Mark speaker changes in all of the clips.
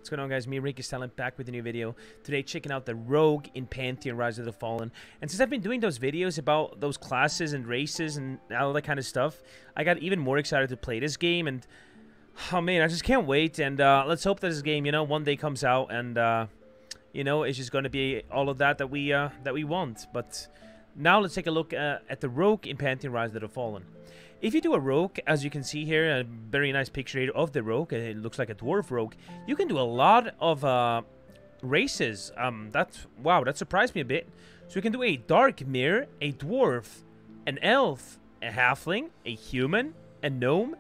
Speaker 1: What's going on, guys? Me, Ricky Stalin, back with a new video. Today, checking out the Rogue in Pantheon Rise of the Fallen. And since I've been doing those videos about those classes and races and all that kind of stuff, I got even more excited to play this game. And, oh man, I just can't wait. And let's hope that this game, one day comes out and, it's just going to be all of that we want. But now let's take a look at the Rogue in Pantheon Rise of the Fallen. If you do a rogue, as you can see here, a very nice picture here of the rogue, it looks like a dwarf rogue, you can do a lot of races. Wow, that surprised me a bit. So you can do a dark mirror, a dwarf, an elf, a halfling, a human, a gnome,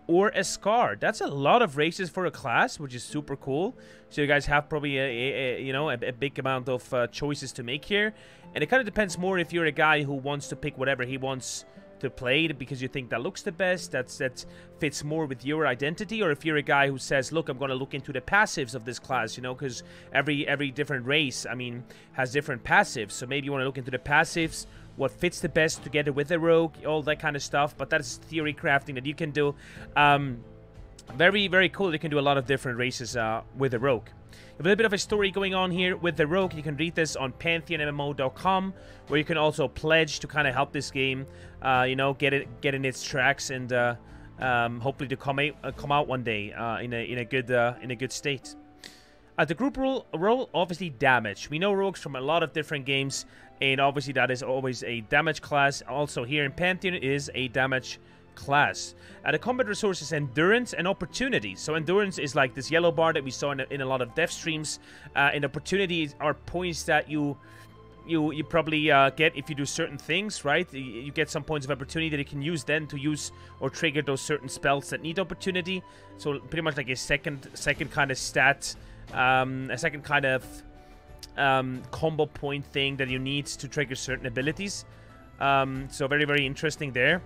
Speaker 1: or a scar. That's a lot of races for a class, which is super cool. So you guys have probably a big amount of choices to make here. And it kind of depends more if you're a guy who wants to pick whatever he wants to play it because you think that looks the best, that fits more with your identity, or if you're a guy who says, look, I'm going to look into the passives of this class, because every different race, has different passives. So maybe you want to look into the passives, what fits the best together with the rogue, all that kind of stuff. But that's theory crafting that you can do. Very, very cool. You can do a lot of different races with the rogue. A little bit of a story going on here with the rogue. You can read this on PantheonMMO.com, where you can also pledge to kind of help this game, get in its tracks and hopefully to come out one day in a good state. The group role obviously damage. We know rogues from a lot of different games, and obviously that is always a damage class. Also here in Pantheon is a damage class. The combat resource is endurance and opportunity. So endurance is like this yellow bar that we saw in a lot of dev streams, and opportunities are points that you probably get if you do certain things, right? You get some points of opportunity that you can use then to use or trigger those certain spells that need opportunity. So pretty much like a second kind of stat, a second kind of combo point thing that you need to trigger certain abilities. So very, very interesting there.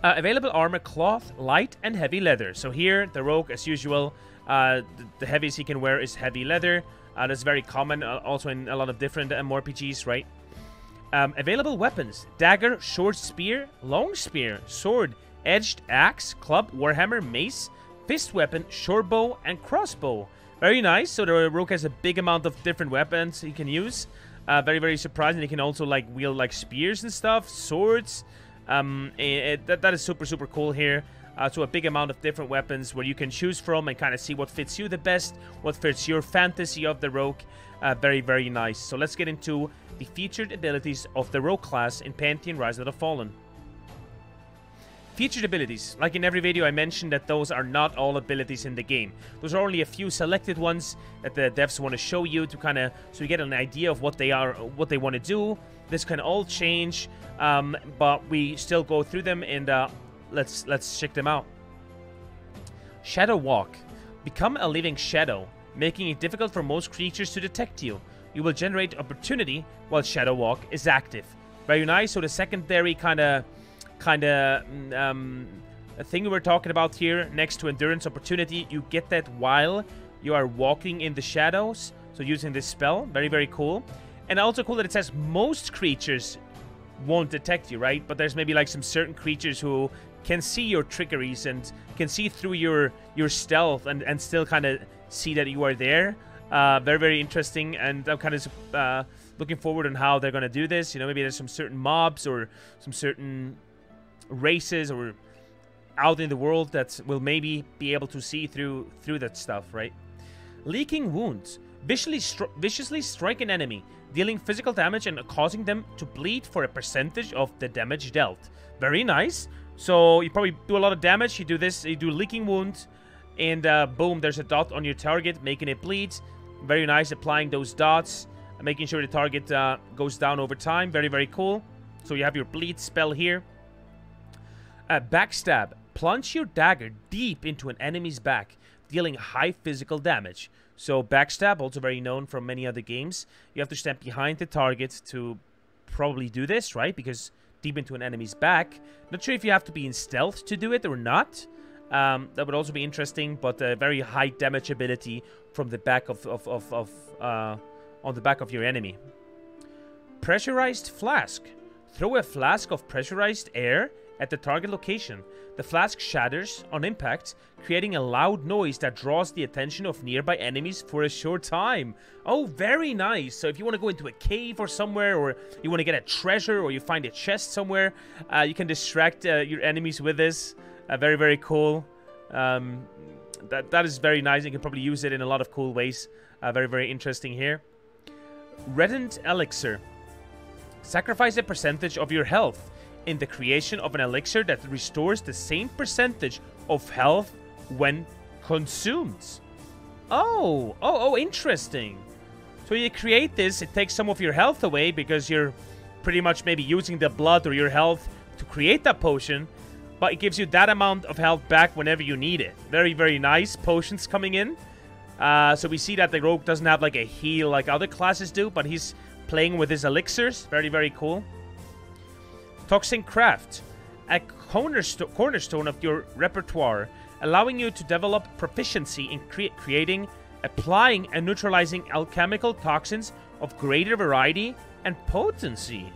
Speaker 1: Available armor, cloth, light, and heavy leather. So here, the rogue, as usual, the heaviest he can wear is heavy leather. That's very common, also in a lot of different MMORPGs, right? Available weapons: dagger, short spear, long spear, sword, edged axe, club, warhammer, mace, fist weapon, short bow, and crossbow. Very nice. So the rogue has a big amount of different weapons he can use. Very, very surprising. He can also wield spears and stuff, swords. That is super, super cool here. So a big amount of different weapons where you can choose from and kind of see what fits you the best, what fits your fantasy of the rogue. Very, very nice. So let's get into the featured abilities of the rogue class in Pantheon Rise of the Fallen. Featured abilities. Like in every video, I mentioned that those are not all abilities in the game. Those are only a few selected ones that the devs want to show you to kind of, so you get an idea of what they are, what they want to do. This can all change, but we still go through them and let's check them out. Shadow Walk. Become a living shadow, making it difficult for most creatures to detect you. You will generate opportunity while Shadow Walk is active. Very nice. So the secondary kind of a thing we were talking about here, next to endurance opportunity, you get that while you are walking in the shadows. So using this spell, very, very cool. And also cool that it says most creatures won't detect you, right? But there's maybe some certain creatures who can see your trickeries and can see through your stealth and still kind of see that you are there. Very, very interesting, and I'm kind of looking forward on how they're going to do this. Maybe there's some certain mobs or some certain races or out in the world that will maybe be able to see through that stuff, right? Leaking Wounds. Viciously strike an enemy, dealing physical damage and causing them to bleed for a percentage of the damage dealt. Very nice. So you probably do a lot of damage. You do this, you do Leaking Wound, and boom, there's a dot on your target, making it bleed. Very nice, applying those dots, making sure the target goes down over time. Very, very cool. So you have your bleed spell here. Backstab. Plunge your dagger deep into an enemy's back, dealing high physical damage. So Backstab, also very known from many other games. You have to stand behind the target to probably do this, right? Because deep into an enemy's back. Not sure if you have to be in stealth to do it or not. That would also be interesting, but a very high damage ability from the back on the back of your enemy. Pressurized Flask. Throw a flask of pressurized air at the target location. The flask shatters on impact, creating a loud noise that draws the attention of nearby enemies for a short time. Oh, very nice. So if you want to go into a cave or somewhere, or you want to get a treasure, or you find a chest somewhere, you can distract your enemies with this. Very, very cool. That is very nice. You can probably use it in a lot of cool ways. Very, very interesting here. Reddened Elixir. Sacrifice a percentage of your health in the creation of an elixir that restores the same percentage of health when consumed. Oh, interesting. So you create this, it takes some of your health away because you're pretty much maybe using the blood or your health to create that potion, but it gives you that amount of health back whenever you need it. Very, very nice potions coming in. So we see that the rogue doesn't have like a heal like other classes do, but he's playing with his elixirs. Very, very cool. Toxic Craft. A cornerstone of your repertoire, allowing you to develop proficiency in creating, applying, and neutralizing alchemical toxins of greater variety and potency.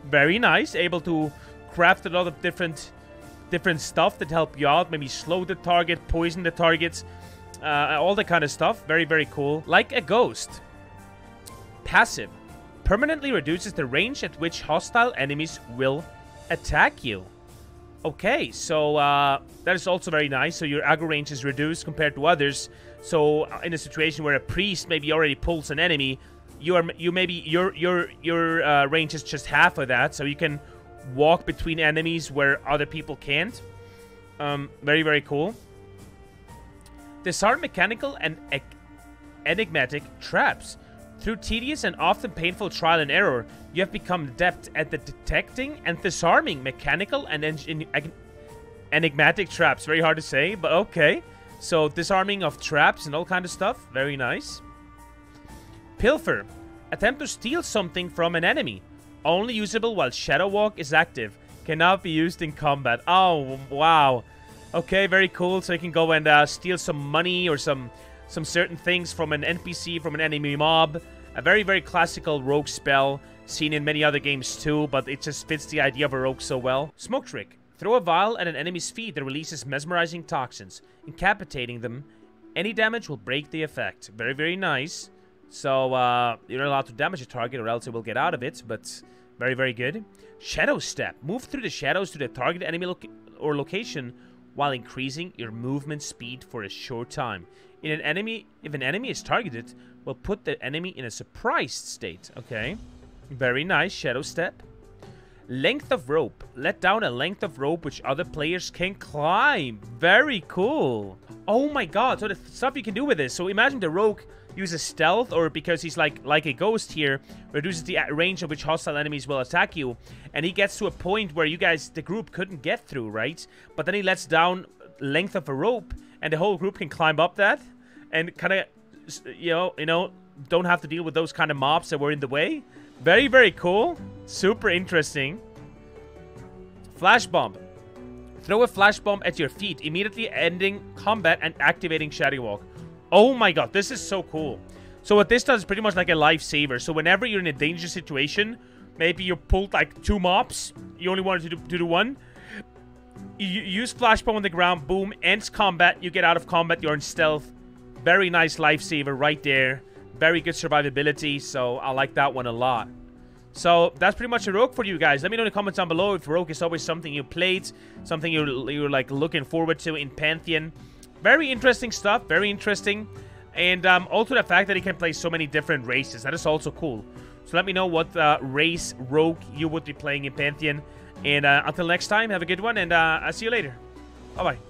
Speaker 1: Very nice. Able to craft a lot of different stuff that help you out. Maybe slow the target, poison the targets, all that kind of stuff. Very, very cool. Like a Ghost. Passive. Permanently reduces the range at which hostile enemies will attack you. Okay, so that is also very nice. So your aggro range is reduced compared to others. So in a situation where a priest maybe already pulls an enemy, your range is just half of that. So you can walk between enemies where other people can't. Very, very cool. Disarm mechanical and enigmatic traps. Through tedious and often painful trial and error, you have become adept at the detecting and disarming mechanical and enigmatic traps. Very hard to say, but okay. So disarming of traps and all kind of stuff. Very nice. Pilfer. Attempt to steal something from an enemy. Only usable while Shadow Walk is active. Cannot be used in combat. Oh, wow. Okay, very cool. So you can go and steal some money or some certain things from an NPC, from an enemy mob. A very, very classical rogue spell, seen in many other games too, but it just fits the idea of a rogue so well. Smoke Trick. Throw a vial at an enemy's feet that releases mesmerizing toxins, incapacitating them. Any damage will break the effect. Very, very nice. So, you're not allowed to damage a target or else it will get out of it, but very, very good. Shadow Step. Move through the shadows to the target enemy location while increasing your movement speed for a short time. If an enemy is targeted, will put the enemy in a surprised state. Okay. Very nice. Shadow Step. Length of Rope. Let down a length of rope which other players can climb. Very cool. Oh my god. So the stuff you can do with this. So imagine the rogue uses stealth, or because he's like a ghost here, reduces the range of which hostile enemies will attack you. And he gets to a point where you guys, the group, couldn't get through, right? But then he lets down length of a rope, and the whole group can climb up that and kind of, you know, don't have to deal with those kind of mobs that were in the way. Very, very cool. Super interesting. Flash Bomb. Throw a flash bomb at your feet, immediately ending combat and activating Shadow Walk. Oh my god, this is so cool. So what this does is pretty much like a lifesaver. So whenever you're in a dangerous situation, maybe you pulled like 2 mobs, you only wanted to do one, you use flash bomb on the ground, boom, ends combat, you get out of combat, you're in stealth. Very nice lifesaver right there. Very good survivability, so I like that one a lot. So that's pretty much a rogue for you guys. Let me know in the comments down below if rogue is always something you played, something you're like looking forward to in Pantheon. Very interesting stuff, very interesting. And also the fact that he can play so many different races. That is also cool. So let me know what race rogue you would be playing in Pantheon. And until next time, have a good one, and I'll see you later. Bye-bye.